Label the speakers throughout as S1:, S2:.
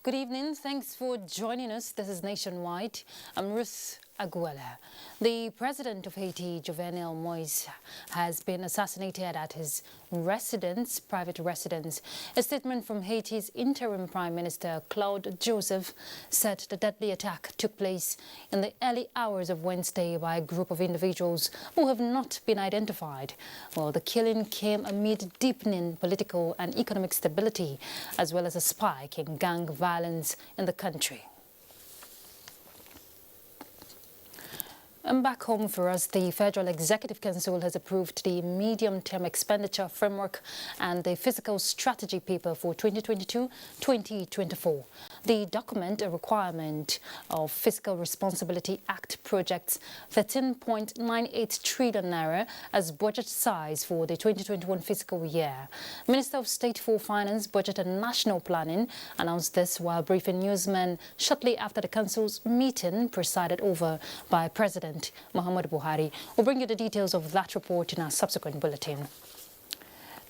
S1: Good evening. Thanks for joining us. This is Nationwide. I'm Ruth Aguela. The president of Haiti, Jovenel Moise, has been assassinated at his private residence. A statement from Haiti's interim Prime Minister, Claude Joseph, said the deadly attack took place in the early hours of Wednesday by a group of individuals who have not been identified. Well, the killing came amid deepening political and economic stability, as well as a spike in gang violence in the country. And back home for us, the Federal Executive Council has approved the medium-term expenditure framework and the fiscal strategy paper for 2022-2024. The document, a requirement of Fiscal Responsibility Act projects 13.98 trillion naira as budget size for the 2021 fiscal year. Minister of State for Finance, Budget and National Planning announced this while briefing newsmen shortly after the Council's meeting presided over by President Muhammadu Buhari. We'll bring you the details of that report in our subsequent bulletin.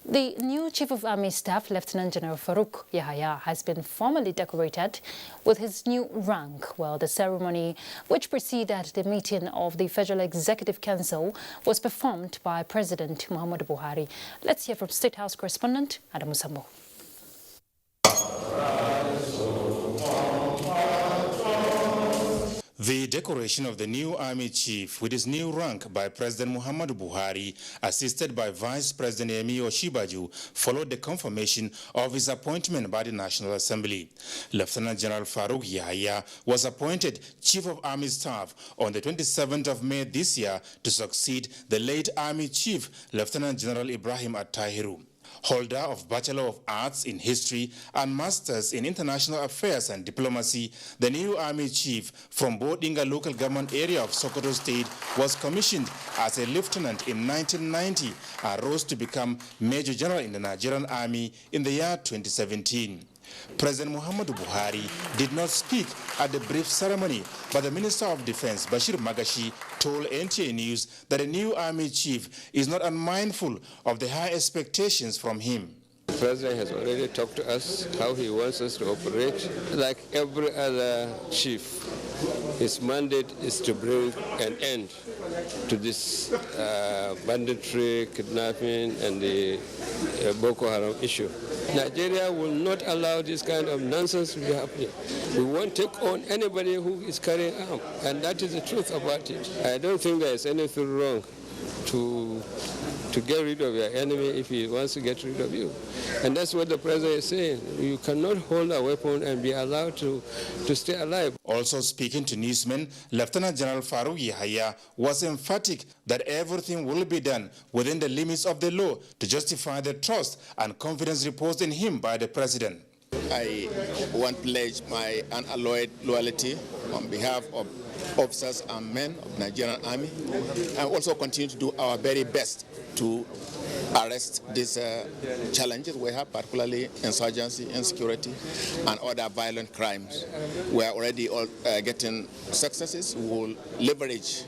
S1: The new Chief of Army Staff, Lieutenant General Farouk Yahaya, has been formally decorated with his new rank. Well, the ceremony, which preceded the meeting of the Federal Executive Council, was performed by President Muhammadu Buhari. Let's hear from State House correspondent Adamu Sambo.
S2: The decoration of the new army chief with his new rank by President Muhammadu Buhari, assisted by Vice President Yemi Osinbajo, followed the confirmation of his appointment by the National Assembly. Lieutenant General Farouk Yahaya was appointed Chief of Army Staff on the 27th of May this year to succeed the late Army Chief, Lieutenant General Ibrahim Attahiru. Holder of Bachelor of Arts in History and Masters in International Affairs and Diplomacy, the new Army Chief from Bodinga local government area of Sokoto State was commissioned as a lieutenant in 1990 and rose to become Major General in the Nigerian Army in the year 2017. President Muhammadu Buhari did not speak at the brief ceremony, but the Minister of Defense, Bashir Magashi, told NTA News that the new Army Chief is not unmindful of the high expectations from him.
S3: The President has already talked to us how he wants us to operate. Like every other chief, his mandate is to bring an end to this banditry, kidnapping, and the Boko Haram issue. Nigeria will not allow this kind of nonsense to be happening. We won't take on anybody who is carrying arms, and that is the truth about it. I don't think there is anything wrong to get rid of your enemy if he wants to get rid of you. And that's what the President is saying. You cannot hold a weapon and be allowed to stay alive.
S2: Also speaking to newsmen, Lieutenant General Farouk Yahaya was emphatic that everything will be done within the limits of the law to justify the trust and confidence reposed in him by the President.
S4: I want to pledge my unalloyed loyalty on behalf of officers and men of the Nigerian Army, and also continue to do our very best to arrest these challenges we have, particularly insurgency, insecurity, and other violent crimes. We are already getting successes. We will leverage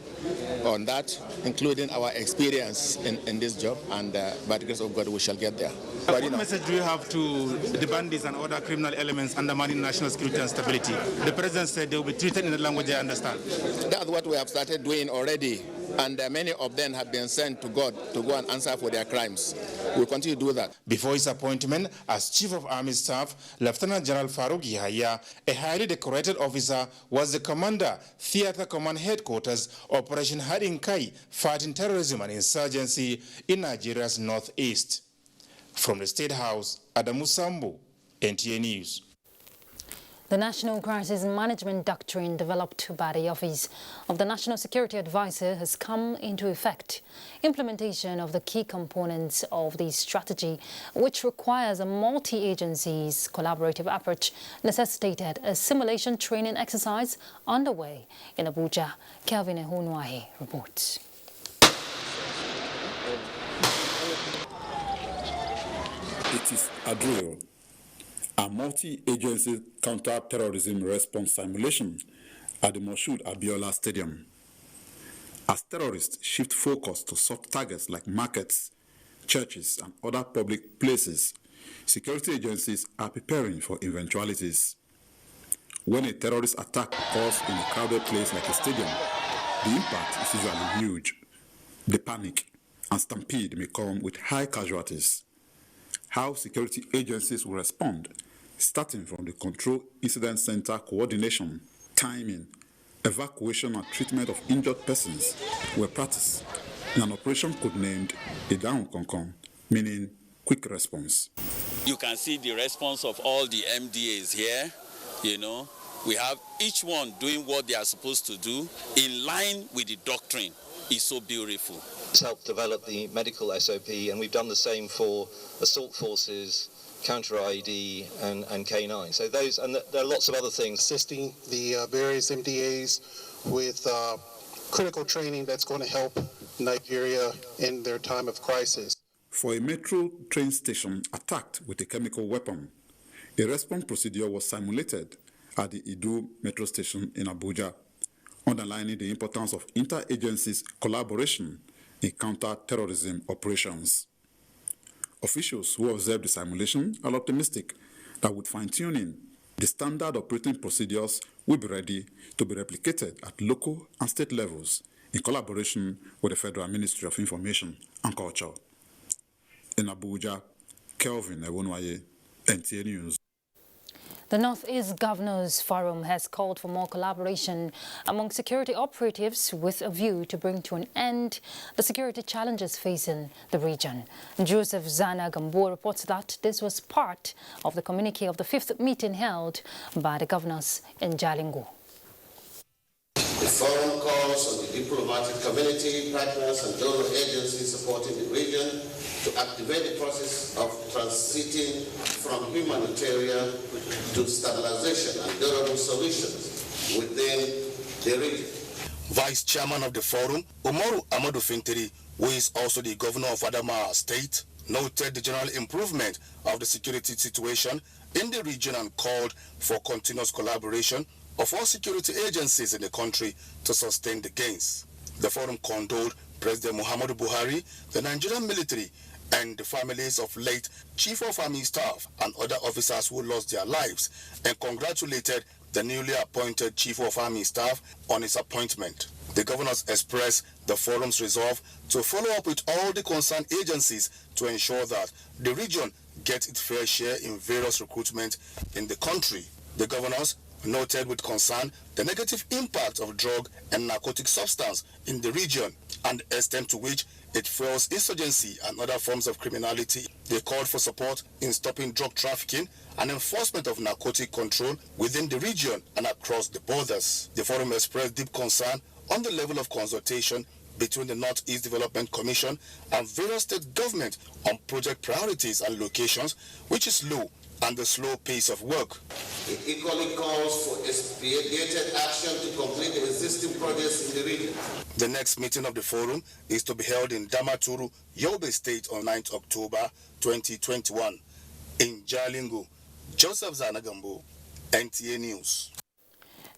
S4: on that, including our experience in this job, and by the grace of God, we shall get there.
S5: What message do you have to the bandits and other criminal elements undermining national security and stability? The President said they will be treated in the language they understand.
S4: That's what we have started doing already, and many of them have been sent to God to go and answer for their crimes. We'll continue to do that.
S2: Before his appointment as Chief of Army Staff, Lieutenant General Farouk Yahaya, a highly decorated officer, was the Commander, Theater Command Headquarters, Operation Hiding Kai, fighting terrorism and insurgency in Nigeria's northeast. From the State House, Adamu Sambo, NTA News.
S1: The National Crisis Management Doctrine developed by the Office of the National Security Advisor has come into effect. Implementation of the key components of the strategy, which requires a multi-agencies collaborative approach, necessitated a simulation training exercise underway in Abuja. Kelvin Ehunwahi reports.
S6: It is a drill, a multi-agency counter-terrorism response simulation at the Moshood Abiola Stadium. As terrorists shift focus to soft targets like markets, churches, and other public places, security agencies are preparing for eventualities. When a terrorist attack occurs in a crowded place like a stadium, the impact is usually huge. The panic and stampede may come with high casualties. How security agencies will respond, starting from the Control Incident Center coordination, timing, evacuation and treatment of injured persons were practiced in an operation codenamed Idahun Konkon, meaning quick response.
S7: You can see the response of all the MDAs here, We have each one doing what they are supposed to do in line with the doctrine. It's so beautiful.
S8: It's helped develop the medical SOP, and we've done the same for assault forces, counter-IED and K9. So those, and there are lots of other things.
S9: Assisting the various MDAs with critical training that's going to help Nigeria in their time of crisis.
S6: For a metro train station attacked with a chemical weapon, a response procedure was simulated at the Idu metro station in Abuja, underlining the importance of inter-agencies collaboration in counter-terrorism operations. Officials who observed the simulation are optimistic that with fine-tuning, the standard operating procedures will be ready to be replicated at local and state levels in collaboration with the Federal Ministry of Information and Culture. In Abuja, Kelvin Ewonwaye, NTA News.
S1: The Northeast Governors Forum has called for more collaboration among security operatives with a view to bring to an end the security challenges facing the region. Joseph Zana Gambo reports that this was part of the communique of the 5th meeting held by the governors in Jalingo.
S10: The forum calls on the diplomatic community, partners and donor agencies supporting the region to activate the process of transiting from humanitarian to stabilization and durable solutions within the region.
S11: Vice Chairman of the forum, Umaru Amadu Fintiri, who is also the Governor of Adamawa State, noted the general improvement of the security situation in the region and called for continuous collaboration of all security agencies in the country to sustain the gains. The forum condoled President Muhammadu Buhari, the Nigerian military, and the families of late Chief of Army Staff and other officers who lost their lives, and congratulated the newly appointed Chief of Army Staff on his appointment. The governors expressed the forum's resolve to follow up with all the concerned agencies to ensure that the region gets its fair share in various recruitment in the country. The governors noted with concern the negative impact of drug and narcotic substance in the region and the extent to which it fuels insurgency and other forms of criminality. They called for support in stopping drug trafficking and enforcement of narcotic control within the region and across the borders. The forum expressed deep concern on the level of consultation between the Northeast Development Commission and various state governments on project priorities and locations, which is low, and the slow pace of work.
S10: It equally calls for expedited action to complete the existing projects in the region.
S11: The next meeting of the forum is to be held in Damaturu, Yobe State on 9th October 2021. In Jalingo, Joseph Zanagambo, NTA News.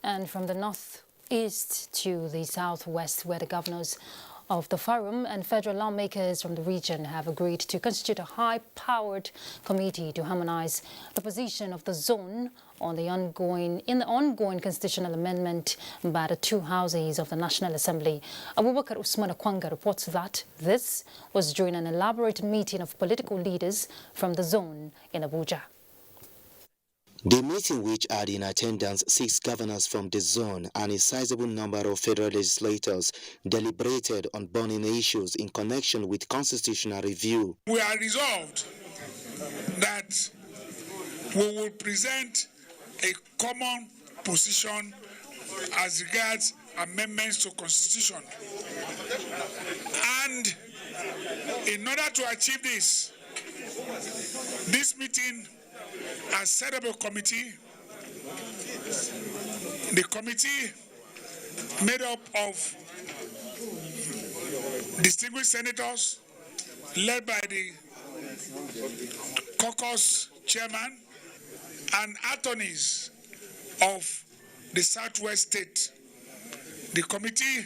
S1: And from the northeast to the southwest, where the governors of the forum and federal lawmakers from the region have agreed to constitute a high-powered committee to harmonize the position of the zone on the ongoing constitutional amendment by the two houses of the National Assembly. Abubakar Usman Akwanga reports that this was during an elaborate meeting of political leaders from the zone in Abuja.
S12: The meeting, which had in attendance 6 governors from the zone and a sizable number of federal legislators, deliberated on burning issues in connection with constitutional review.
S13: We are resolved that we will present a common position as regards amendments to Constitution. And in order to achieve this meeting has set up a committee. The committee made up of distinguished senators led by the caucus chairman and attorneys of the Southwest state. The committee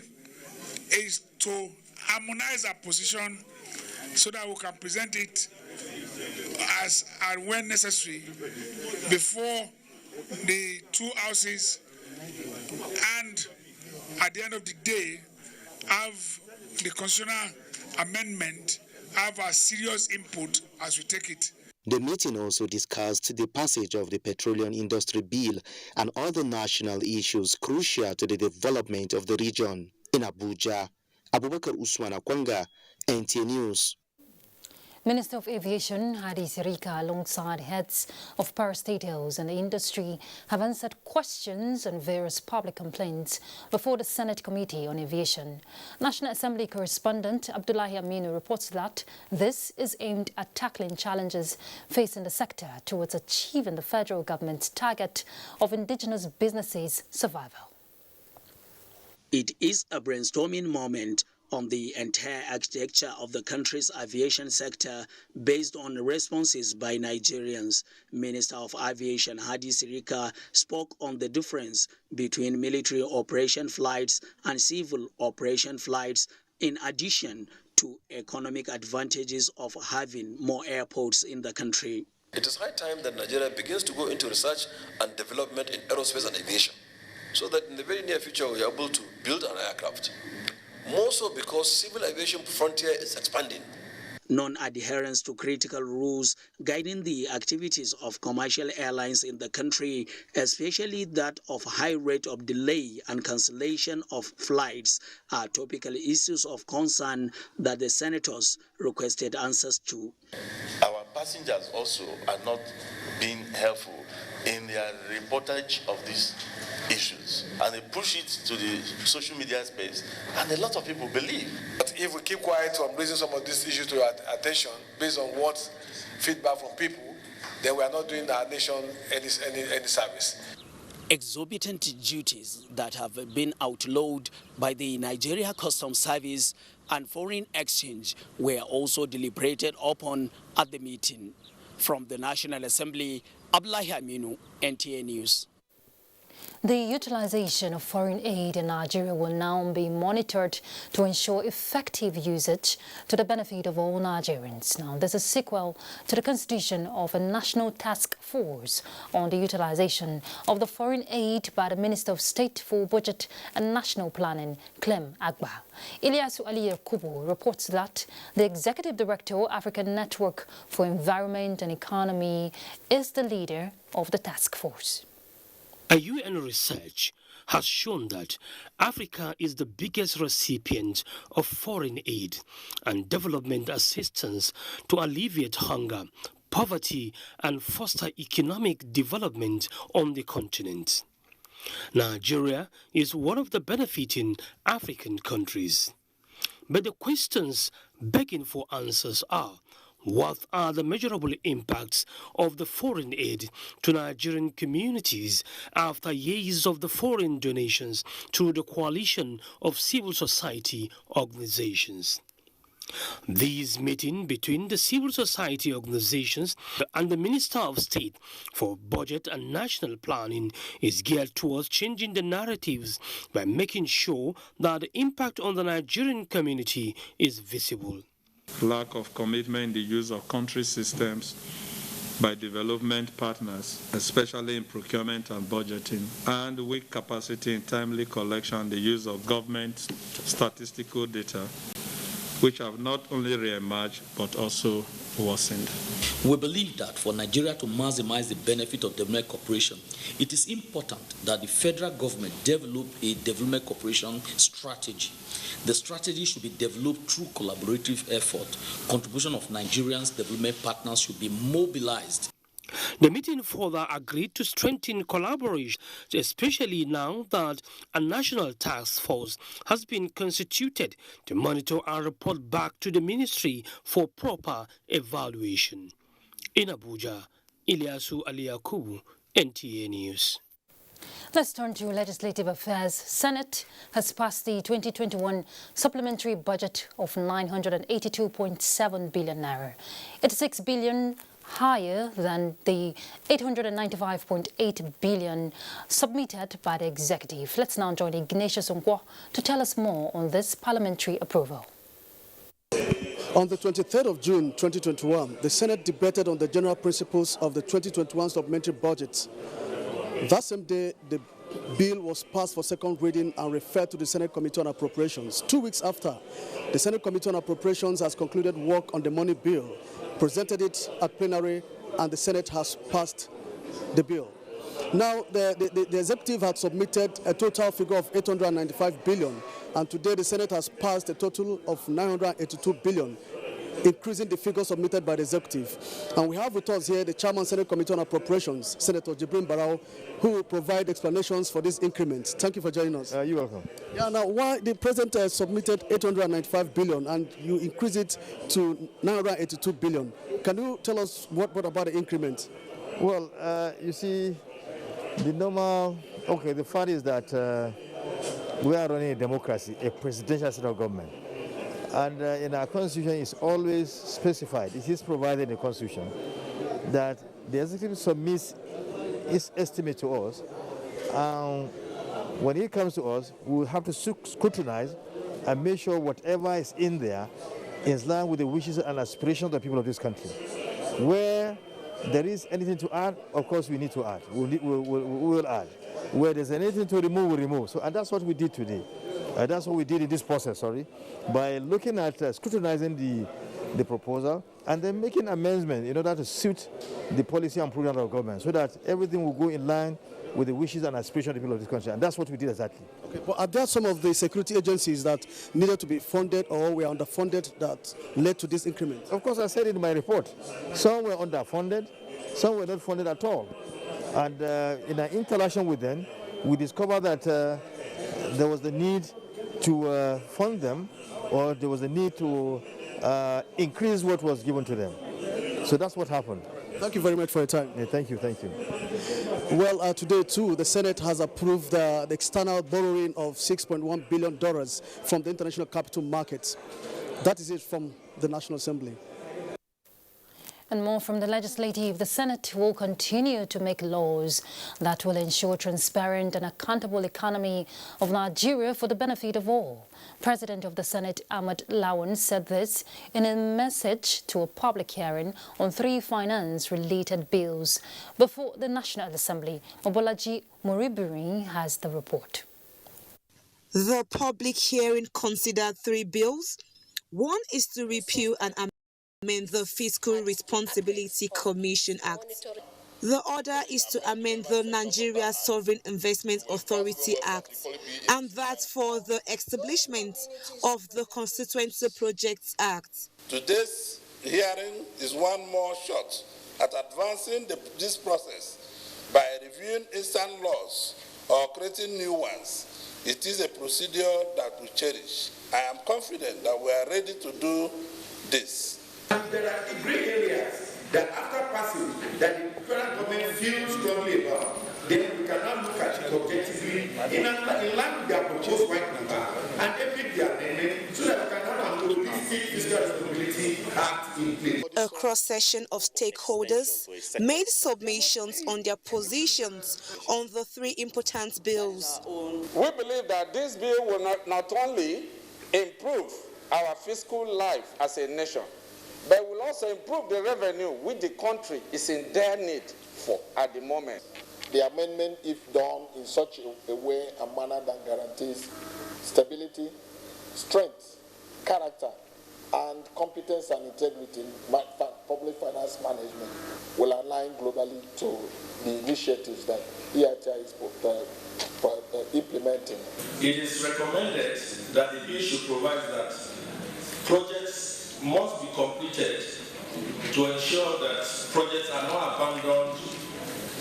S13: is to harmonize our position so that we can present it as and when necessary before the two houses, and at the end of the day, have the constitutional amendment have a serious input as we take it.
S12: The meeting also discussed the passage of the Petroleum Industry Bill and other national issues crucial to the development of the region. In Abuja, Abubakar Usman Akwanga, NTA News.
S1: Minister of Aviation Hadi Sirika, alongside heads of parastatals and the industry, have answered questions on various public complaints before the Senate Committee on Aviation. National Assembly correspondent Abdullahi Aminu reports that this is aimed at tackling challenges facing the sector towards achieving the federal government's target of indigenous businesses' survival.
S14: It is a brainstorming moment on the entire architecture of the country's aviation sector based on responses by Nigerians. Minister of Aviation Hadi Sirika spoke on the difference between military operation flights and civil operation flights, in addition to economic advantages of having more airports in the country.
S15: It is high time that Nigeria begins to go into research and development in aerospace and aviation, so that in the very near future we are able to build an aircraft. More so because civil aviation frontier is expanding.
S14: Non-adherence to critical rules guiding the activities of commercial airlines in the country, especially that of high rate of delay and cancellation of flights, are topical issues of concern that the senators requested answers to.
S16: Our passengers also are not being helpful in their reportage of these issues, and they push it to the social media space, and a lot of people believe.
S17: But if we keep quiet from raising some of these issues to our attention based on what feedback from people, then we are not doing our nation any service.
S14: Exorbitant duties that have been outlawed by the Nigeria Customs Service and foreign exchange were also deliberated upon at the meeting. From the National Assembly, Abdullahi Aminu, NTA News.
S1: The utilization of foreign aid in Nigeria will now be monitored to ensure effective usage to the benefit of all Nigerians. Now, this is a sequel to the constitution of a national task force on the utilization of the foreign aid by the Minister of State for Budget and National Planning, Clem Agba. Ilyasu Ali Kubu reports that the Executive Director, African Network for Environment and Economy, is the leader of the task force.
S18: A UN research has shown that Africa is the biggest recipient of foreign aid and development assistance to alleviate hunger, poverty, and foster economic development on the continent. Nigeria is one of the benefiting African countries. But the questions begging for answers are: what are the measurable impacts of the foreign aid to Nigerian communities after years of the foreign donations through the coalition of civil society organizations? This meeting between the civil society organizations and the Minister of State for Budget and National Planning is geared towards changing the narratives by making sure that the impact on the Nigerian community is visible.
S19: Lack of commitment in the use of country systems by development partners, especially in procurement and budgeting, and weak capacity in timely collection and the use of government statistical data, which have not only re-emerged but also worsened.
S20: We believe that for Nigeria to maximize the benefit of development cooperation, it is important that the federal government develop a development cooperation strategy. The strategy should be developed through collaborative effort. Contribution of Nigerians' development partners should be mobilized.
S18: The meeting further agreed to strengthen collaboration, especially now that a national task force has been constituted to monitor and report back to the ministry for proper evaluation. In Abuja, Ilyasu Ali Yakubu, NTA News.
S1: Let's turn to legislative affairs. Senate has passed the 2021 supplementary budget of 982.7 billion naira. It's 6 billion higher than the 895.8 billion submitted by the executive. Let's now join Ignatius Nkwo to tell us more on this parliamentary approval.
S21: On the 23rd of June 2021, the Senate debated on the general principles of the 2021 supplementary budget. That same day, the bill was passed for second reading and referred to the Senate Committee on Appropriations. 2 weeks after, the Senate Committee on Appropriations has concluded work on the money bill, presented it at plenary, and the Senate has passed the bill. Now, the executive had submitted a total figure of 895 billion, and today the Senate has passed a total of 982 billion, increasing the figure submitted by the executive. And we have with us here the Chairman, Senate Committee on Appropriations, Senator Jibrin Barau, who will provide explanations for this increment. Thank you for joining us.
S3: You're welcome.
S21: Yeah, now, why the President submitted 895 billion and you increase it to 982 billion? Can you tell us what about the increment?
S3: Well, you see, the fact is that we are running a democracy, a presidential system of government. And in our constitution, it's always specified, it is provided in the constitution, that the executive submits its estimate to us. When it comes to us, we will have to scrutinize and make sure whatever is in there is in line with the wishes and aspirations of the people of this country. Where there is anything to add, of course we need to add. We will add. Where there's anything to remove, we remove. So, and that's what we did today. That's what we did in this process, by looking at scrutinizing the proposal and then making amendments in order to suit the policy and program of government so that everything will go in line with the wishes and aspirations of the people of this country. And that's what we did exactly.
S21: Okay, but are there some of the security agencies that needed to be funded or were underfunded that led to this increment?
S3: Of course, I said in my report, some were underfunded, some were not funded at all. And in our interaction with them, we discovered that there was the need to fund them, or there was a need to increase what was given to them. So that's what happened.
S21: Thank you very much for your time.
S3: Yeah, thank you.
S21: Well, today too, the Senate has approved the external borrowing of $6.1 billion from the international capital markets. That is it from the National Assembly.
S1: And more from the legislative, the Senate will continue to make laws that will ensure transparent and accountable economy of Nigeria for the benefit of all. President of the Senate, Ahmed Lawan, said this in a message to a public hearing on 3 finance-related bills before the National Assembly. Mobolaji Moribiri has the report.
S22: The public hearing considered 3 bills. One is to repeal and amend the Fiscal Responsibility Commission Act. The other is to amend the Nigeria Sovereign Investment Authority Act, and that's for the establishment of the Constituency Projects Act.
S23: Today's hearing is one more shot at advancing this process by reviewing instant laws or creating new ones. It is a procedure that we cherish. I am confident that we are ready to do this.
S24: And there are gray areas that after passing, that the federal government feels strongly about, then we can now look at it objectively in line with their proposed white paper and epic their amendment so that we can have an holistic Fiscal Responsibility Act in place.
S22: A cross-section of stakeholders made submissions on their positions on the 3 important bills.
S23: We believe that this bill will not only improve our fiscal life as a nation, but will also improve the revenue which the country is in dire need for at the moment.
S25: The amendment, if done in such a way and manner that guarantees stability, strength, character, and competence and integrity in public finance management, will align globally to the initiatives that EITI is implementing.
S24: It is recommended that the bill should provide that projects must be completed to ensure that projects are not abandoned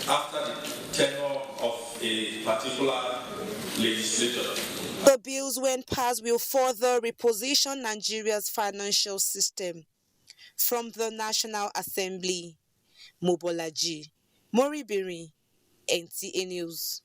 S24: after the tenure of a particular legislature.
S22: The bills, when passed, will further reposition Nigeria's financial system. From the National Assembly, Mobolaji Moribiri, NTA News.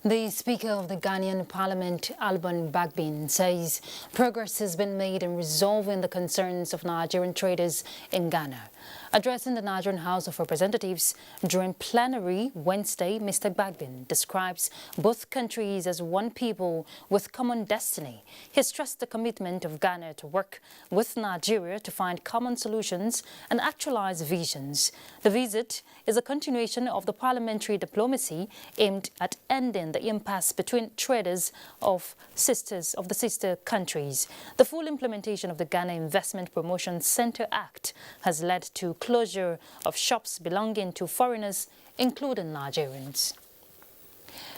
S1: The Speaker of the Ghanaian Parliament, Alban Bagbin, says progress has been made in resolving the concerns of Nigerian traders in Ghana. Addressing the Nigerian House of Representatives during plenary Wednesday, Mr. Gbagbin describes both countries as one people with common destiny. He stressed the commitment of Ghana to work with Nigeria to find common solutions and actualize visions. The visit is a continuation of the parliamentary diplomacy aimed at ending the impasse between traders of the sister countries. The full implementation of the Ghana Investment Promotion Center Act has led to closure of shops belonging to foreigners, including Nigerians.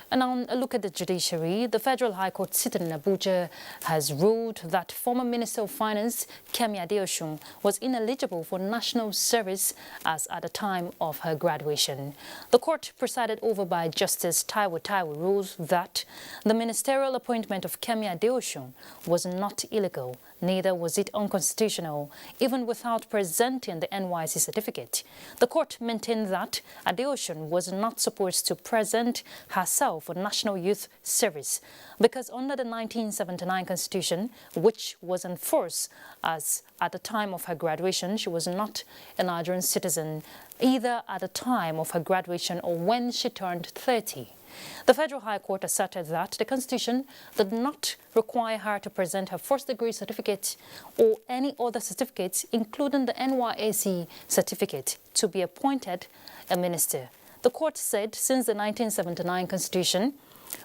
S1: And now a look at the judiciary. The Federal High Court sitting in Abuja has ruled that former Minister of Finance Kemi Adeosun was ineligible for national service as at the time of her graduation. The court, presided over by Justice Taiwo rules that the ministerial appointment of Kemi Adeosun was not illegal, neither was it unconstitutional, even without presenting the NYSC certificate. The court maintained that Adeosun was not supposed to present herself for National Youth Service because under the 1979 Constitution, which was in force as at the time of her graduation, she was not a Nigerian citizen either at the time of her graduation or when she turned 30. The Federal High Court asserted that the Constitution did not require her to present her first-degree certificate or any other certificates, including the NYSC certificate, to be appointed a minister. The court said since the 1979 Constitution,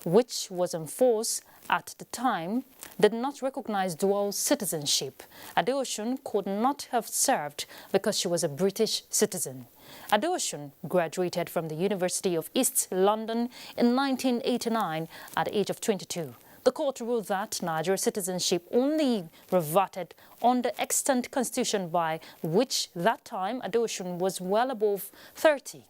S1: which was in force at the time, did not recognize dual citizenship, Adeosun could not have served because she was a British citizen. Adeosun graduated from the University of East London in 1989 at the age of 22. The court ruled that Nigerian citizenship only reverted on the extant constitution by which that time Adeosun was well above 30.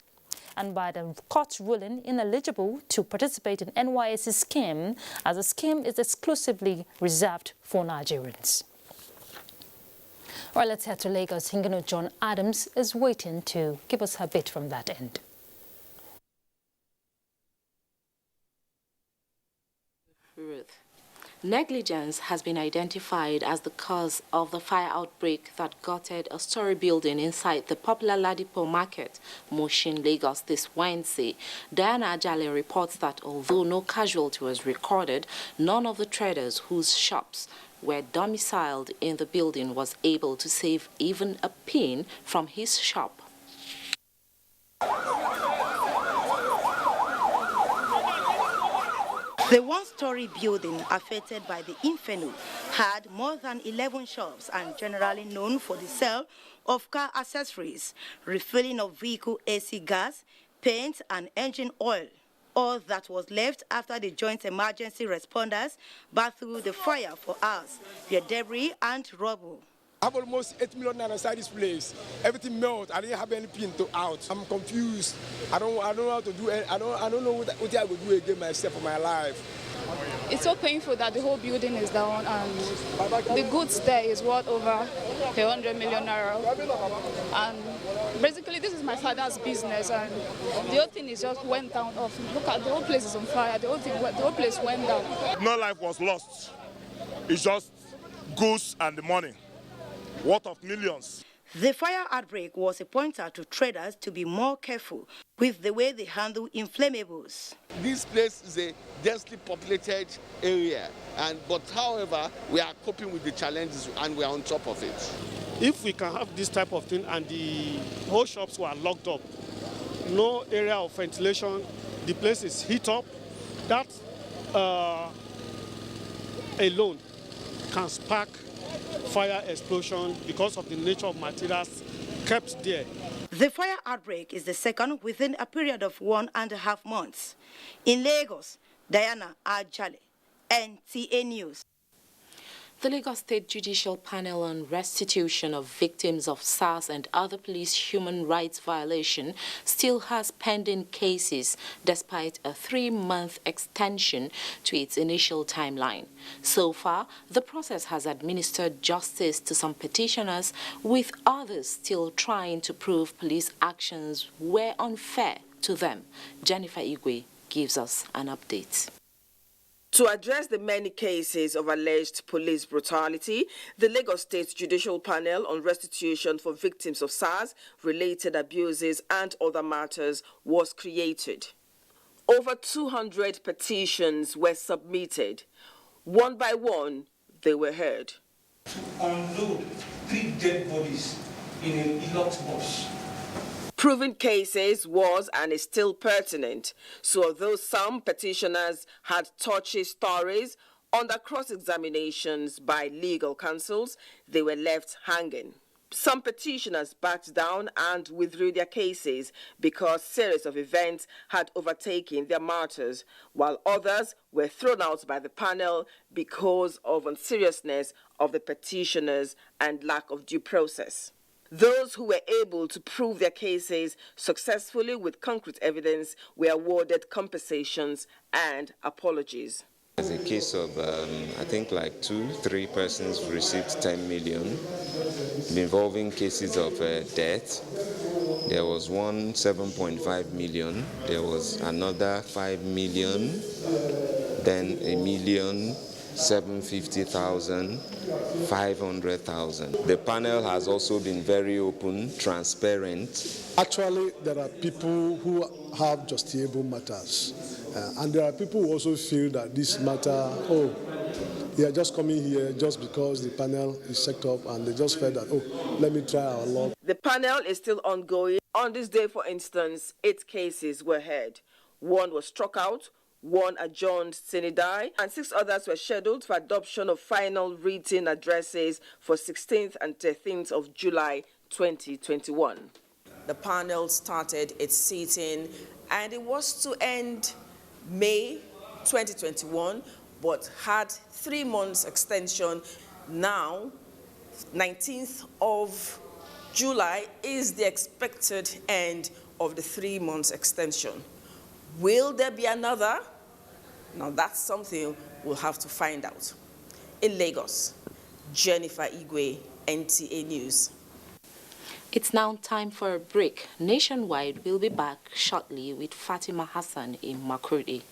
S1: And by the court ruling ineligible to participate in NYSC scheme, as the scheme is exclusively reserved for Nigerians. All right, let's head to Lagos. Hingano John Adams is waiting to give us her bit from that end.
S2: Ruth. Negligence has been identified as the cause of the fire outbreak that gutted a story building inside the popular Ladipo Market, Mushin, Lagos this Wednesday. Diana Ajale reports that although no casualty was recorded, none of the traders whose shops were domiciled in the building was able to save even a pin from his shop.
S4: The one-story building affected by the inferno had more than 11 shops and generally known for the sale of car accessories, refilling of vehicle AC gas, paint and engine oil. All that was left after the joint emergency responders battled the fire for hours via debris and rubble.
S5: I have almost 8 million naira inside this place. Everything melted. I didn't have any pin to out. I'm confused. I don't know how to do it. I don't know what I will do again myself for my life.
S7: It's so painful that the whole building is down and the goods there is worth over 100 million naira. And basically this is my father's business and the whole thing is just went down off. Look at the whole place is on fire. The whole place went down.
S8: No life was lost. It's just goods and the money. Worth of millions.
S4: The fire outbreak was a pointer to traders to be more careful with the way they handle inflammables.
S26: This place is a densely populated area, but however, we are coping with the challenges and we are on top of it.
S27: If we can have this type of thing and the whole shops were locked up, no area of ventilation, the place is heat up, that alone can spark fire explosion because of the nature of materials kept there.
S4: The fire outbreak is the second within a period of 1.5 months. In Lagos, Diana Ajale, NTA News.
S2: The Lagos State Judicial Panel on Restitution of Victims of SARS and other police human rights violation still has pending cases despite a 3-month extension to its initial timeline. So far, the process has administered justice to some petitioners, with others still trying to prove police actions were unfair to them. Jennifer Igwe gives us an update.
S6: To address the many cases of alleged police brutality, the Lagos State Judicial Panel on Restitution for Victims of SARS-related abuses and other matters was created. Over 200 petitions were submitted. One by one, they were heard.
S9: To unload 3 dead bodies in a Elot bus.
S6: Proven cases was and is still pertinent. So although some petitioners had touchy stories, under cross-examinations by legal counsels, they were left hanging. Some petitioners backed down and withdrew their cases because series of events had overtaken their matters, while others were thrown out by the panel because of unseriousness of the petitioners and lack of due process. Those who were able to prove their cases successfully with concrete evidence were awarded compensations and apologies.
S10: As a case of, I think like 2-3 persons received 10 million, involving cases of death. There was one 7.5 million, there was another 5 million, then a million, 750,000, 500,000. The panel has also been very open, transparent.
S21: Actually, there are people who have justiciable matters, and there are people who also feel that this matter, they are just coming here just because the panel is set up and they just felt that, let me try our luck.
S6: The panel is still ongoing. On this day, for instance, 8 cases were heard. 1 was struck out, 1 adjourned sine die, and 6 others were scheduled for adoption of final written addresses for 16th and 13th of July 2021. The panel started its sitting and it was to end May 2021, but had 3 months extension. Now, 19th of July is the expected end of the 3 months extension. Will there be another? Now that's something we'll have to find out. In Lagos, Jennifer Igwe, NTA News.
S2: It's now time for a break. Nationwide, we'll be back shortly with Fatima Hassan in Makurdi.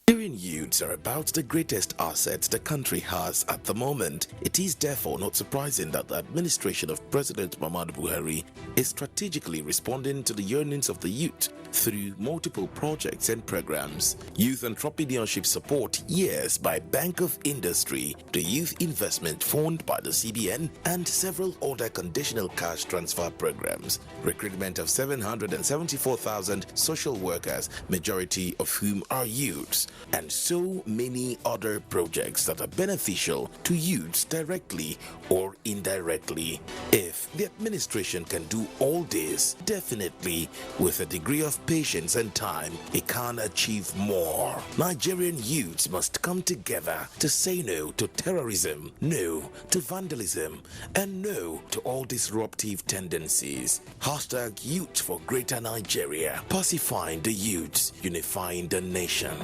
S11: Nigerian youths are about the greatest assets the country has at the moment. It is therefore not surprising that the administration of President Muhammadu Buhari is strategically responding to the yearnings of the youth through multiple projects and programs. Youth Entrepreneurship Support Years by Bank of Industry, the Youth Investment Fund by the CBN, and several other conditional cash transfer programs. Recruitment of 774,000 social workers, majority of whom are youths, and so many other projects that are beneficial to youths directly or indirectly. If the administration can do all this, definitely with a degree of patience and time, it can achieve more. Nigerian youths must come together to say no to terrorism, no to vandalism, and no to all disruptive tendencies. Hashtag Youth for Greater Nigeria. Pacifying the youths, unifying the nation.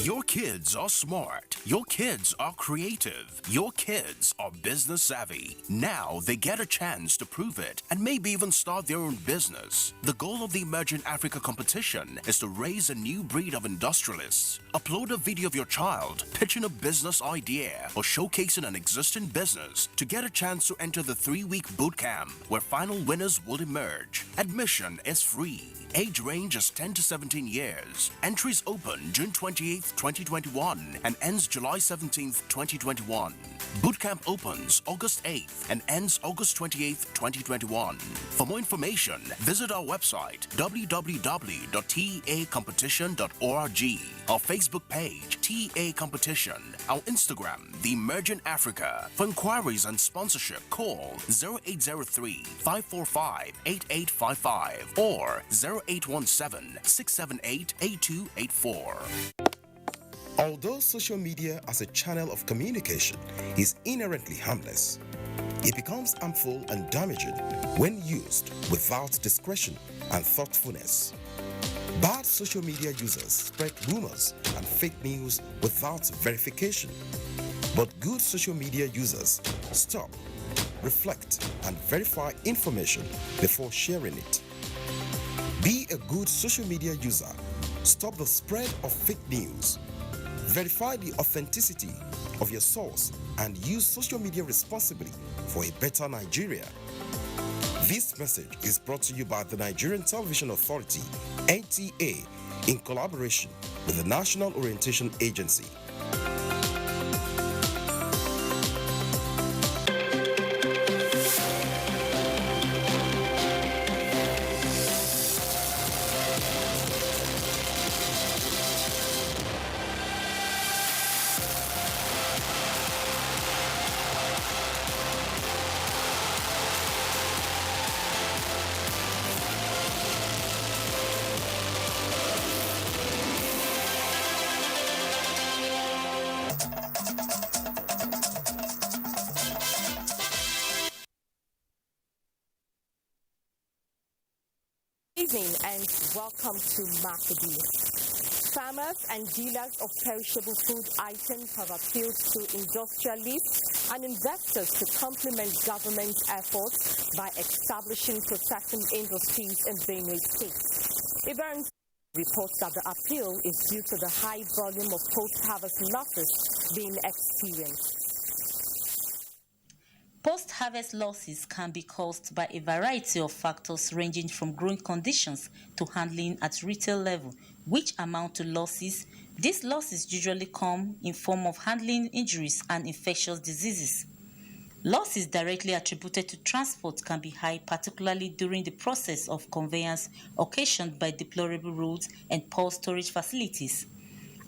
S12: Your kids are smart. Your kids are creative. Your kids are business savvy. Now they get a chance to prove it and maybe even start their own business. The goal of the Emerging Africa competition is to raise a new breed of industrialists. Upload a video of your child pitching a business idea or showcasing an existing business to get a chance to enter the 3-week boot camp where final winners will emerge. Admission is free. Age range is 10 to 17 years. Entries open June 28th, 2021 and ends July 17th, 2021. Bootcamp opens August 8th and ends August 28th, 2021. For more information, visit our website www.teacompetition.org, our Facebook page TEA Competition, our Instagram The Emerging Africa. For inquiries and sponsorship, call 0803-545-8855 or 0817-678-8284.
S13: Although social media as a channel of communication is inherently harmless, it becomes harmful and damaging when used without discretion and thoughtfulness. Bad social media users spread rumors and fake news without verification. But good social media users stop, reflect, and verify information before sharing it. Be a good social media user. Stop the spread of fake news. Verify the authenticity of your source and use social media responsibly for a better Nigeria. This message is brought to you by the Nigerian Television Authority, NTA, in collaboration with the National Orientation Agency.
S14: Good evening and welcome to Makurdi. Farmers and dealers of perishable food items have appealed to industrialists and investors to complement government efforts by establishing processing industries in Benue State. Evans reports that the appeal is due to the high volume of post-harvest losses being experienced.
S15: Post-harvest losses can be caused by a variety of factors ranging from growing conditions to handling at retail level, which amount to losses. These losses usually come in form of handling injuries and infectious diseases. Losses directly attributed to transport can be high, particularly during the process of conveyance occasioned by deplorable roads and poor storage facilities.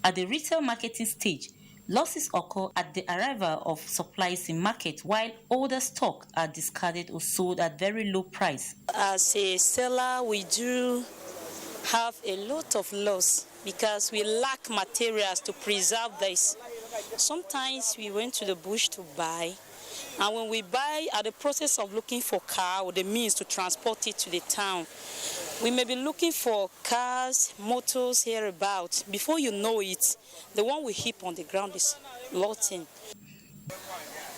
S15: At the retail marketing stage, losses occur at the arrival of supplies in market, while older stock are discarded or sold at very low price.
S16: As a seller, we do have a lot of loss because we lack materials to preserve this. Sometimes we went to the bush to buy, and when we buy, at the process of looking for car or the means to transport it to the town, we may be looking for cars, motors hereabouts. Before you know it, the one we heap on the ground is rotting.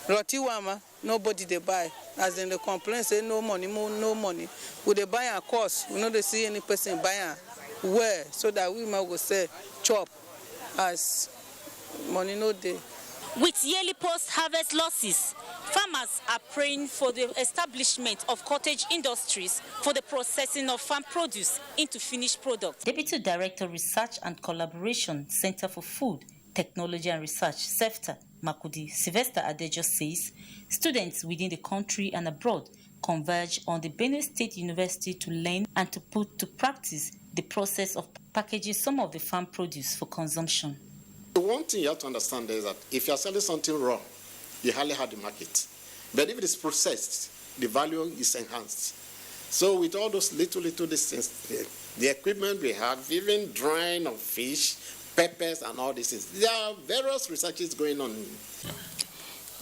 S17: Rotiwama, nobody they buy. As in the complaint say no money, no money. Would they buy a course? We know they see any person buying where, so that we might go say chop as money no day.
S15: With yearly post-harvest losses, farmers are praying for the establishment of cottage industries for the processing of farm produce into finished products. Deputy Director Research and Collaboration, Center for Food, Technology and Research, CEFTA, Makurdi, Sylvester Adejo says students within the country and abroad converge on the Benue State University to learn and to put to practice the process of packaging some of the farm produce for consumption.
S18: The one thing you have to understand is that if you are selling something raw, you hardly have the market. But if it is processed, the value is enhanced. So with all those little things, the equipment we have, even drying of fish, peppers and all these things, there are various researches going on.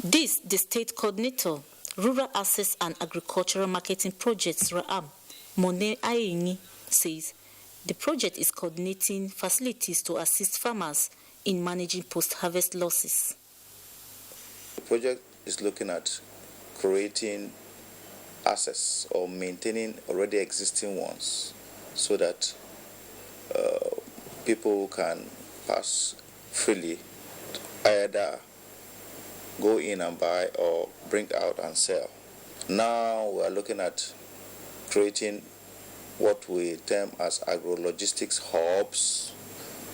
S15: This, the State Coordinator, Rural Access and Agricultural Marketing Projects, RAAM, Mone Ayeni, says the project is coordinating facilities to assist farmers in managing post-harvest losses.
S19: The project is looking at creating assets or maintaining already existing ones so that people can pass freely, either go in and buy or bring out and sell. Now we are looking at creating what we term as agro-logistics hubs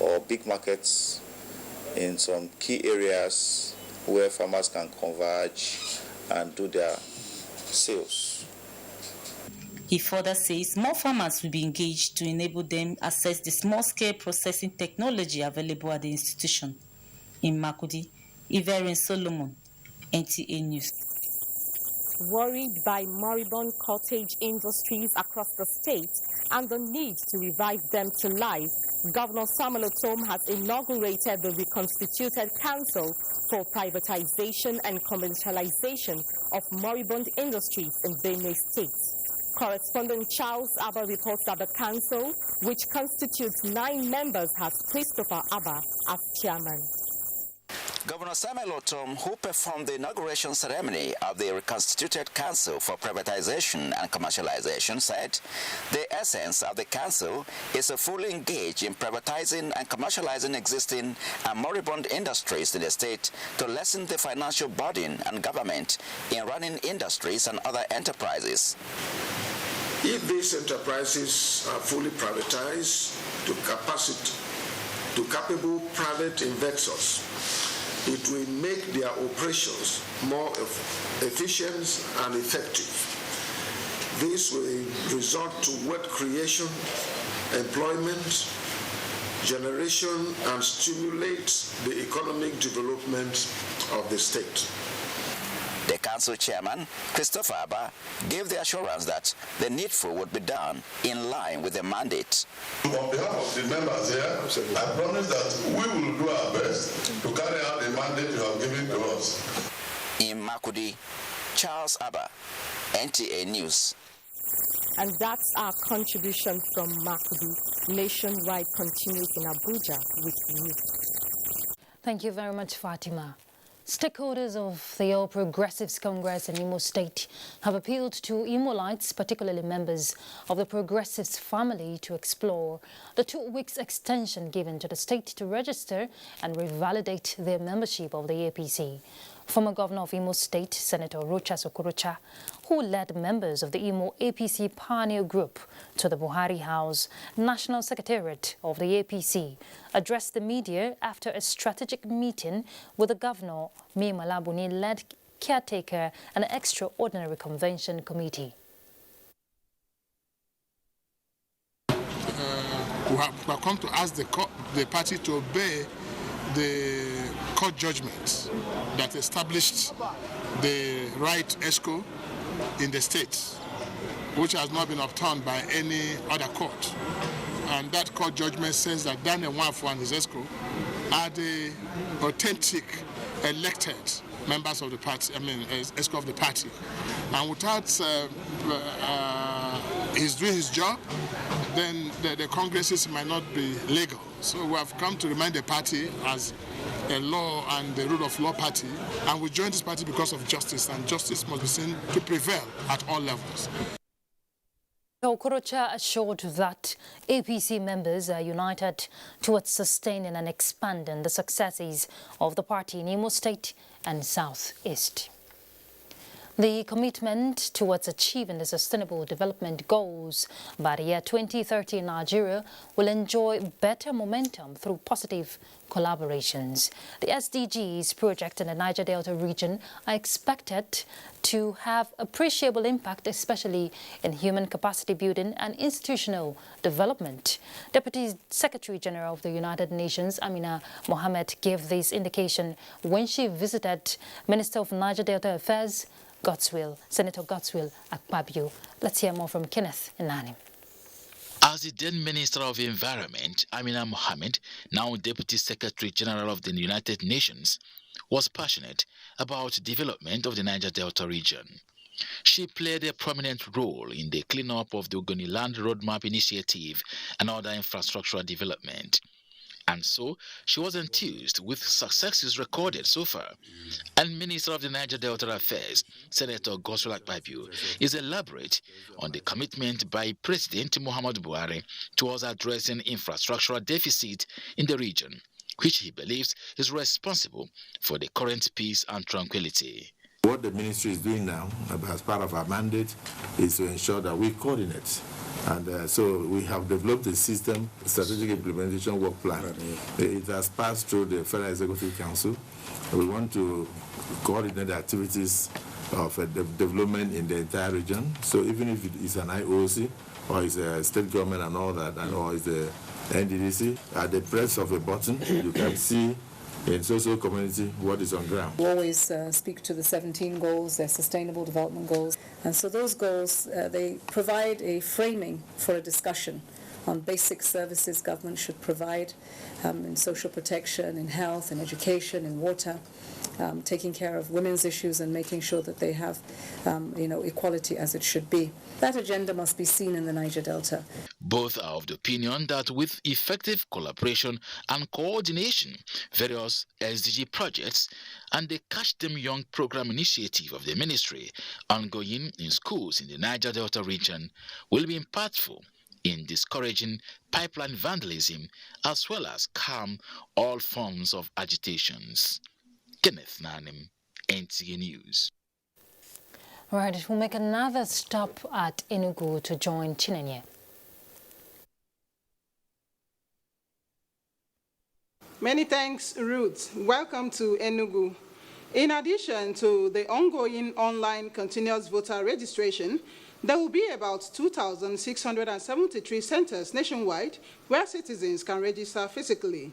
S19: or big markets in some key areas where farmers can converge and do their sales.
S15: He further says more farmers will be engaged to enable them access the small-scale processing technology available at the institution. In Makurdi, Iverin Solomon, NTA News.
S14: Worried by moribund cottage industries across the state and the need to revive them to life, Governor Samuel Otom has inaugurated the reconstituted Council for Privatization and Commercialization of Moribund Industries in Benue State. Correspondent Charles Abba reports that the council, which constitutes 9 members, has Christopher Abba as chairman.
S1: Governor Samuel Otom, who performed the inauguration ceremony of the reconstituted Council for Privatization and Commercialization, said the essence of the council is to fully engage in privatizing and commercializing existing and moribund industries in the state to lessen the financial burden on government in running industries and other enterprises.
S3: If these enterprises are fully privatized to capable private investors, it will make their operations more efficient and effective. This will result to wealth creation, employment generation, and stimulate the economic development of the state.
S1: The council chairman, Christopher Abba, gave the assurance that the needful would be done in line with the mandate.
S20: On behalf of the members here, I promise that we will do our best to carry out the mandate you have given to us.
S1: In Makurdi, Charles Abba, NTA News.
S14: And that's our contribution from Makurdi. Nationwide continues in Abuja with you.
S22: Thank you very much, Fatima. Stakeholders of the All Progressives Congress in Imo State have appealed to Imolites, particularly members of the Progressives family, to explore the 2 weeks extension given to the state to register and revalidate their membership of the APC. Former Governor of Imo State, Senator Rochas Okorocha, who led members of the Imo APC Pioneer Group to the Buhari House, National Secretariat of the APC, addressed the media after a strategic meeting with the Governor, Mai Malabuni-led caretaker and extraordinary convention committee.
S23: We have come to ask the party to obey the court judgment that established the right ESCO in the state, which has not been overturned by any other court. And that court judgment says that Daniel Nwafor and his ESCO are the authentic elected members of the party, ESCO of the party. And without his doing his job, then the congresses might not be legal. So we have come to remind the party as a law and the rule of law party, and we joined this party because of justice, and justice must be seen to prevail at all levels.
S22: Okorocha assured that APC members are united towards sustaining and expanding the successes of the party in Imo State and Southeast. The commitment towards achieving the Sustainable Development Goals by the year 2030 in Nigeria will enjoy better momentum through positive collaborations. The SDGs project in the Niger Delta region are expected to have appreciable impact, especially in human capacity building and institutional development. Deputy Secretary General of the United Nations, Amina Mohammed, gave this indication when she visited Minister of Niger Delta Affairs, Senator Godswill Akpabio. Let's hear more from Kenneth Inani.
S24: As the then Minister of Environment, Amina Mohammed, now Deputy Secretary General of the United Nations, was passionate about development of the Niger Delta region. She played a prominent role in the cleanup of the Ogoniland Roadmap Initiative and other infrastructural development. And so, she was enthused with successes recorded so far. And Minister of the Niger Delta Affairs, Senator Godswill Akpabio, is elaborate on the commitment by President Muhammadu Buhari towards addressing infrastructural deficit in the region, which he believes is responsible for the current peace and tranquility.
S20: What the ministry is doing now, as part of our mandate, is to ensure that we coordinate. And so we have developed a system, strategic implementation work plan. It has passed through the Federal Executive Council. We want to coordinate the activities of development in the entire region. So even if it is an IOC or it's a state government and all that, or it's the NDDC, at the press of a button, you can see in social community what is on ground.
S25: We always speak to the 17 goals, they're sustainable development goals. And so those goals, they provide a framing for a discussion on basic services government should provide in social protection, in health, in education, in water, taking care of women's issues and making sure that they have, equality as it should be. That agenda must be seen in the Niger Delta.
S24: Both are of the opinion that with effective collaboration and coordination, various SDG projects and the Catch Them Young program initiative of the ministry ongoing in schools in the Niger Delta region will be impactful in discouraging pipeline vandalism as well as calm all forms of agitations. Kenneth Nanim, NTA News.
S22: All right, we'll make another stop at Enugu to join Chinenye.
S4: Many thanks, Ruth. Welcome to Enugu. In addition to the ongoing online continuous voter registration, there will be about 2,673 centers nationwide where citizens can register physically.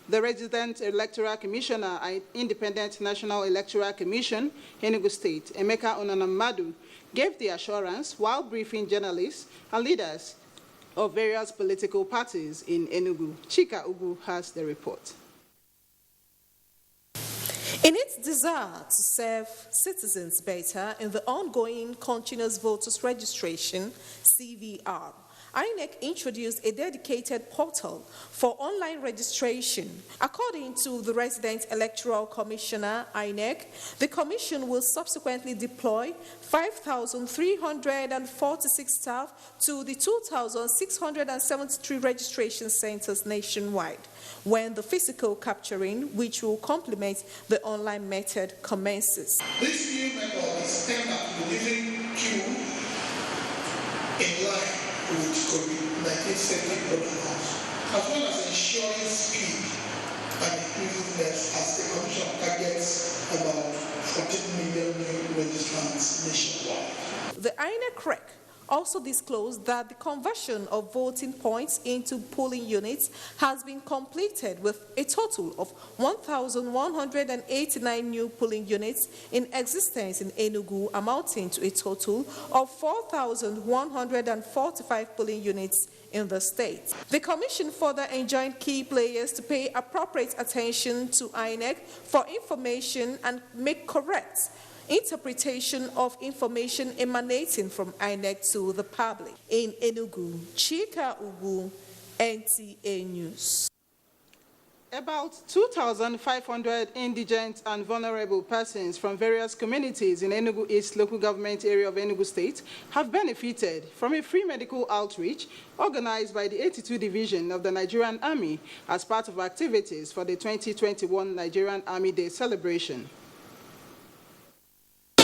S4: The Resident Electoral Commissioner and Independent National Electoral Commission, Enugu State, Emeka Onanamadu, gave the assurance while briefing journalists and leaders of various political parties in Enugu. Chika Ugu has the report.
S5: In its desire to serve citizens better in the ongoing continuous voters registration, CVR, INEC introduced a dedicated portal for online registration. According to the Resident Electoral Commissioner, INEC, the Commission will subsequently deploy 5,346 staff to the 2,673 registration centers nationwide when the physical capturing, which will complement the online method, commences.
S7: This new method is aimed at reducing queue in line with COVID-19 safety protocols, as well as ensuring speed and inclusiveness as the Commission targets about 14 million new registrants nationwide.
S5: The INEC REC also disclosed that the conversion of voting points into polling units has been completed with a total of 1,189 new polling units in existence in Enugu, amounting to a total of 4,145 polling units in the state. The Commission further enjoined key players to pay appropriate attention to INEC for information and make correct interpretation of information emanating from INEC to the public. In Enugu, Chika Ugu, NTA News.
S4: About 2,500 indigent and vulnerable persons from various communities in Enugu East local government area of Enugu State have benefited from a free medical outreach organized by the 82 Division of the Nigerian Army as part of activities for the 2021 Nigerian Army Day celebration.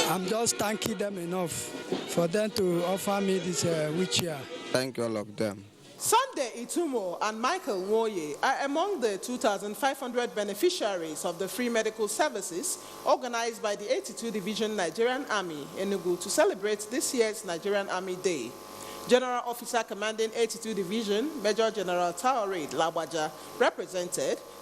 S8: I'm just thanking them enough for them to offer me this wheelchair.
S9: Thank all of them.
S4: Sunday Itumo and Michael Nwoye are among the 2,500 beneficiaries of the free medical services organized by the 82 Division Nigerian Army Enugu to celebrate this year's Nigerian Army Day. General Officer Commanding 82 Division, Major General Taoreed Labaja,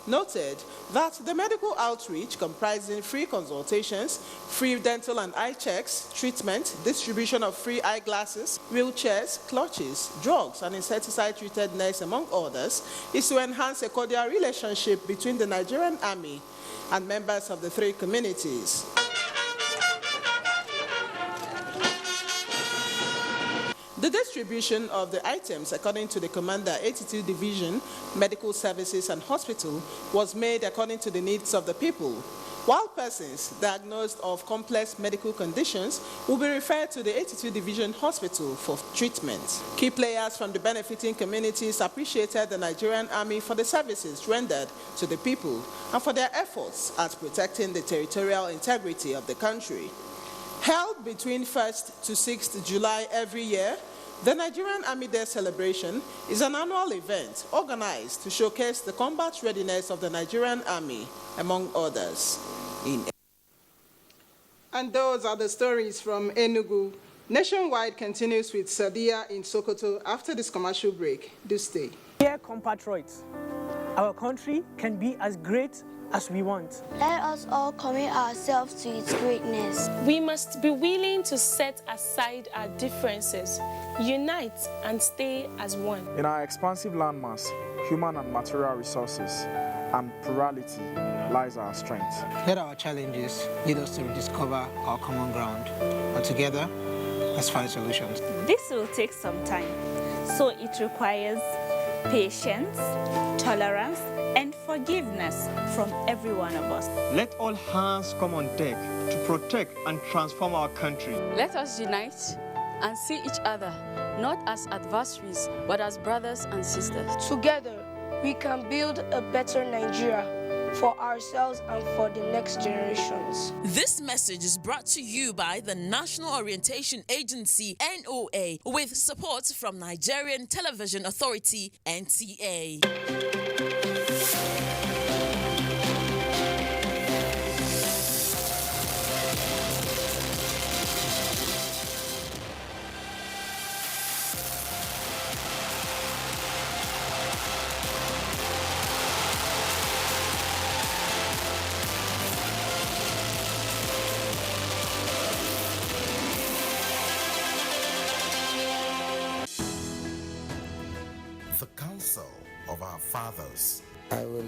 S4: noted that the medical outreach comprising free consultations, free dental and eye checks, treatment, distribution of free eyeglasses, wheelchairs, clutches, drugs, and insecticide-treated nurse, among others, is to enhance a cordial relationship between the Nigerian Army and members of the three communities. The distribution of the items, according to the Commander 82 Division, Medical Services and Hospital, was made according to the needs of the people, while persons diagnosed of complex medical conditions will be referred to the 82 Division Hospital for treatment. Key players from the benefiting communities appreciated the Nigerian Army for the services rendered to the people and for their efforts at protecting the territorial integrity of the country. Held between 1st to 6th July every year, the Nigerian Army Day celebration is an annual event organized to showcase the combat readiness of the Nigerian Army, among others. And those are the stories from Enugu. Nationwide continues with Sadia in Sokoto after this commercial break. Do stay.
S26: Dear compatriots,
S2: our country can be as great as we want.
S6: Let us all commit ourselves to its greatness.
S9: We must be willing to set aside our differences, unite and stay as one.
S10: In our expansive landmass, human and material resources, and plurality lies our strength.
S21: Let our challenges lead us to rediscover our common ground, and together, let's find solutions.
S26: This will take some time, so it requires patience, tolerance, and forgiveness from every one of us.
S27: Let all hands come on deck to protect and transform our country.
S28: Let us unite and see each other not as adversaries, but as brothers and sisters.
S6: Together, we can build a better Nigeria for ourselves and for the next generations.
S29: This message is brought to you by the National Orientation Agency, NOA, with support from Nigerian Television Authority, NTA.
S13: The Council of Our Fathers.
S30: I will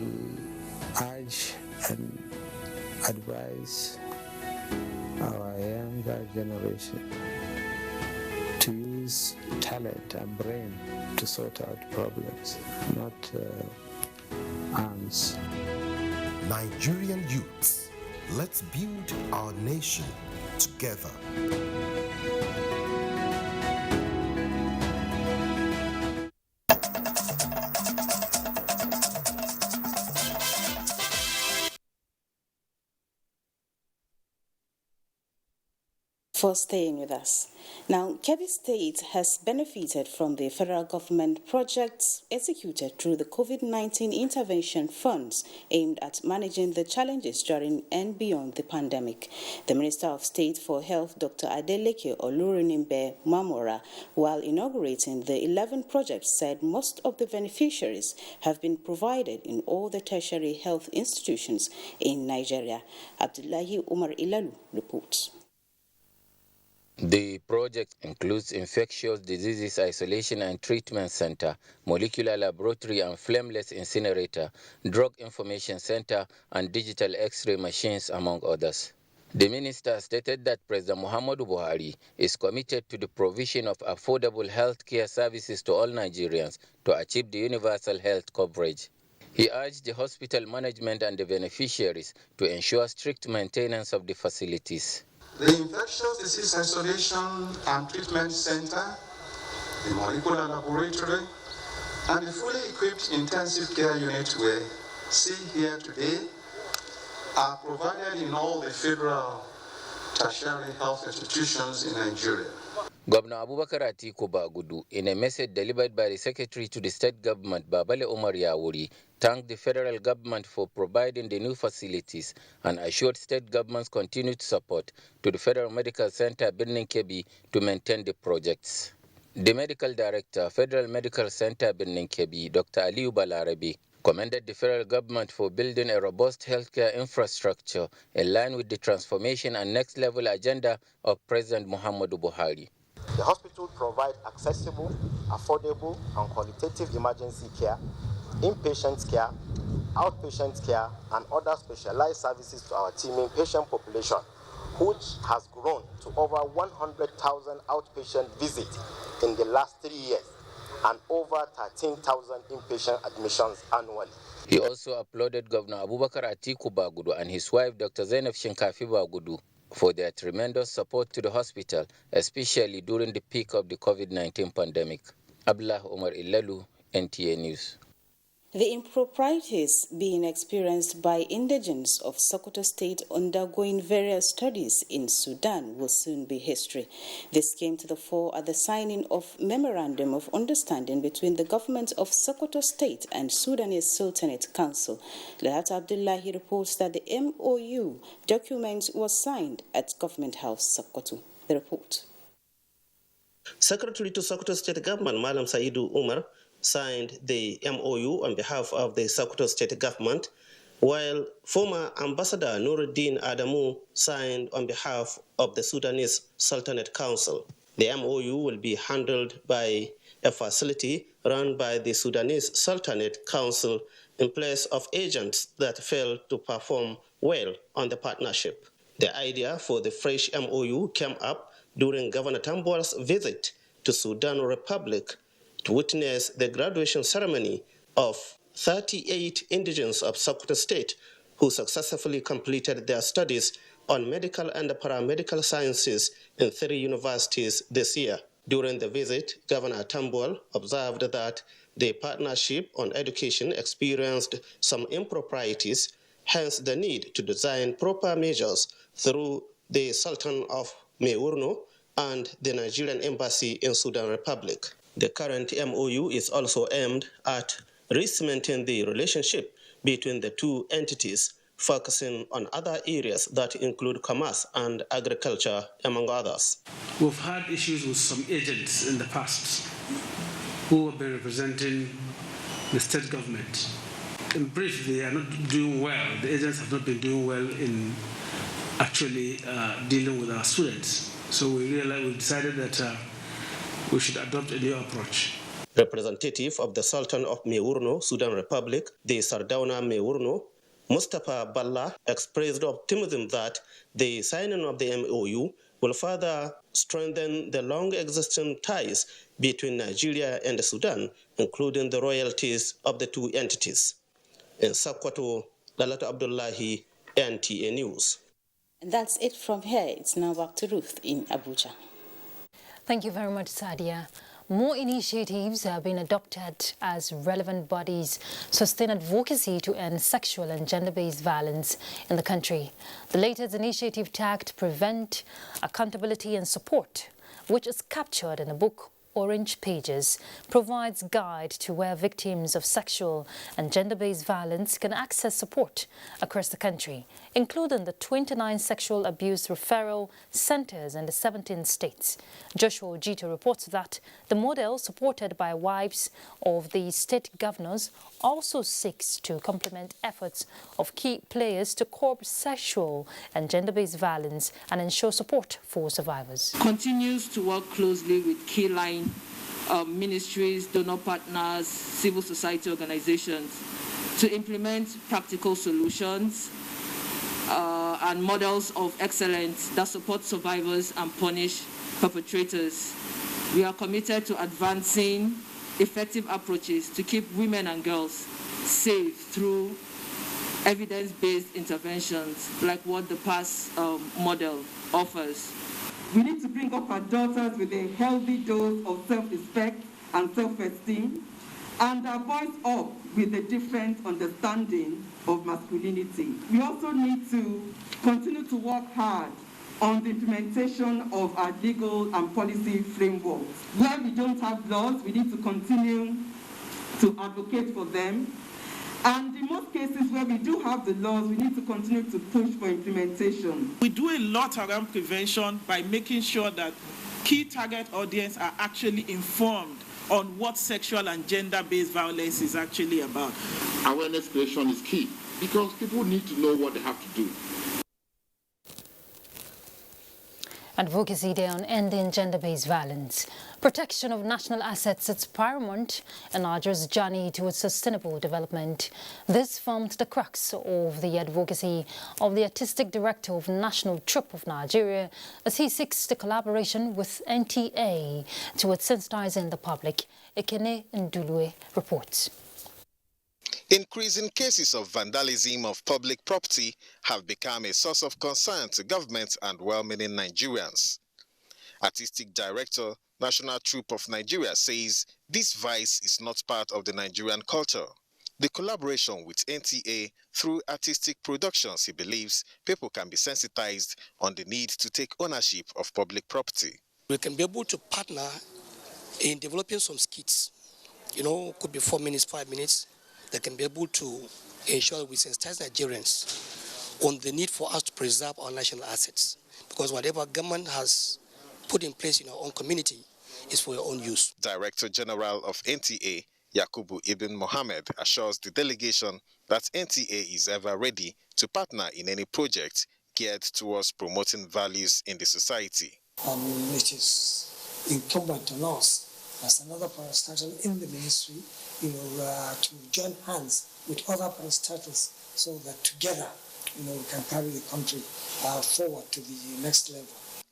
S30: urge and advise our younger generation to use talent and brain to sort out problems, not arms.
S13: Nigerian youths, let's build our nation together.
S31: For staying with us. Now, Kebbi State has benefited from the federal government projects executed through the COVID-19 intervention funds aimed at managing the challenges during and beyond the pandemic. The Minister of State for Health, Dr. Adeleke Olurunimbe Mamora, while inaugurating the 11 projects, said most of the beneficiaries have been provided in all the tertiary health institutions in Nigeria. Abdullahi Umar Ilalu reports.
S32: The project includes infectious diseases isolation and treatment center, molecular laboratory and flameless incinerator, drug information center, and digital X-ray machines, among others. The minister stated that President Muhammadu Buhari is committed to the provision of affordable health care services to all Nigerians to achieve the universal health coverage. He urged the hospital management and the beneficiaries to ensure strict maintenance of the facilities.
S33: The Infectious Disease Isolation and Treatment Center, the Molecular Laboratory, and the fully equipped intensive care unit we see here today are provided in all the federal tertiary health institutions in Nigeria.
S32: Governor Abubakar Atiku Bagudu, in a message delivered by the Secretary to the State Government, Babale Umar Yawuri, thanked the federal government for providing the new facilities and assured state government's continued support to the Federal Medical Center Birnin Kebbi to maintain the projects. The Medical Director, Federal Medical Center Birnin Kebbi, Dr. Aliyu Balarabi, commended the federal government for building a robust healthcare infrastructure in line with the transformation and next-level agenda of President Muhammadu Buhari.
S34: The hospital provides accessible, affordable, and qualitative emergency care, inpatient care, outpatient care, and other specialized services to our teeming patient population, which has grown to over 100,000 outpatient visits in the last 3 years and over 13,000 inpatient admissions annually.
S32: He also applauded Governor Abubakar Atiku Bagudu and his wife, Dr. Zainab Shinkafi Bagudu, for their tremendous support to the hospital, especially during the peak of the COVID-19 pandemic. Abdullah Umar Ilalu, NTA News.
S31: The improprieties being experienced by indigents of Sokoto State undergoing various studies in Sudan will soon be history. This came to the fore at the signing of Memorandum of Understanding between the government of Sokoto State and Sudanese Sultanate Council. Lahat Abdullahi reports that the MOU document was signed at Government House, Sokoto. The report.
S35: Secretary to Sokoto State Government, Malam Saidu Umar,
S1: signed the MOU on behalf of the Sokoto state government, while former Ambassador Nuruddin Adamu signed on behalf of the Sudanese Sultanate Council. The MOU will be handled by a facility run by the Sudanese Sultanate Council in place of agents that failed to perform well on the partnership. The idea for the fresh MOU came up during Governor Tambuwal's visit to Sudan Republic to witness the graduation ceremony of 38 indigents of Sokoto State who successfully completed their studies on medical and paramedical sciences in 3 universities this year. During the visit, Governor Tambuwal observed that the partnership on education experienced some improprieties, hence the need to design proper measures through the Sultan of Meurno and the Nigerian Embassy in Sudan Republic. The current MOU is also aimed at re-cementing the relationship between the two entities, focusing on other areas that include commerce and agriculture, among others.
S3: We've had issues with some agents in the past who have been representing the state government. In brief, they are not doing well. The agents have not been doing well in actually dealing with our students. So we decided that we should adopt a new approach.
S1: Representative of the Sultan of Meurno, Sudan Republic, the Sardauna Meurno, Mustapha Balla, expressed optimism that the signing of the MOU will further strengthen the long-existing ties between Nigeria and Sudan, including the royalties of the two entities. In Sokoto, Lalata Abdullahi, NTA News.
S31: And that's it from here. It's now back to Ruth in Abuja.
S22: Thank you very much, Sadia. More initiatives have been adopted as relevant bodies sustain advocacy to end sexual and gender-based violence in the country. The latest initiative tagged Prevent, Accountability and Support, which is captured in the book Orange Pages, provides guide to where victims of sexual and gender-based violence can access support across the country, including the 29 sexual abuse referral centers in the 17 states. Joshua Ojito reports that the model, supported by wives of the state governors, also seeks to complement efforts of key players to curb sexual and gender-based violence and ensure support for survivors.
S11: Continues to work closely with key line ministries, donor partners, civil society organizations to implement practical solutions and models of excellence that support survivors and punish perpetrators. We are committed to advancing effective approaches to keep women and girls safe through evidence-based interventions like what the PASS model offers.
S12: We need to bring up our daughters with a healthy dose of self-respect and self-esteem, and our voice up with a different understanding of masculinity. We also need to continue to work hard on the implementation of our legal and policy frameworks. Where we don't have laws, we need to continue to advocate for them. And in most cases where we do have the laws, we need to continue to push for implementation.
S14: We do a lot around prevention by making sure that key target audience are actually informed on what sexual and gender-based violence is actually about.
S15: Awareness creation is key because people need to know what they have to do.
S22: Advocacy Day on ending gender-based violence. Protection of national assets is paramount in Nigeria's journey towards sustainable development. This formed the crux of the advocacy of the Artistic Director of National Troupe of Nigeria as he seeks the collaboration with NTA towards sensitizing the public. Ekene Ndulue reports.
S16: Increasing cases of vandalism of public property have become a source of concern to government and well-meaning Nigerians. Artistic Director, National Troupe of Nigeria says this vice is not part of the Nigerian culture. The collaboration with NTA through artistic productions, he believes people can be sensitized on the need to take ownership of public property.
S17: We can be able to partner in developing some skits. Could be 4 minutes, 5 minutes. That can be able to ensure that we sensitize Nigerians on the need for us to preserve our national assets. Because whatever government has put in place in our own community is for your own use.
S16: Director General of NTA, Yakubu Ibn Mohammed assures the delegation that NTA is ever ready to partner in any project geared towards promoting values in the society.
S2: It is incumbent on us as another parastatal in the ministry, to join hands with other parastatals so that together, we can carry the country forward to the next level.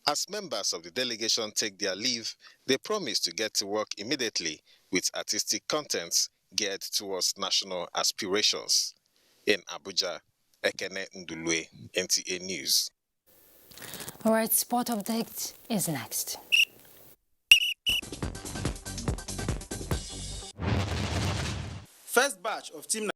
S16: As members of the delegation take their leave, they promise to get to work immediately with artistic contents geared towards national aspirations. In Abuja, Ekene Ndulwe, NTA News.
S22: All right, Sport Update is next.
S4: First batch of Team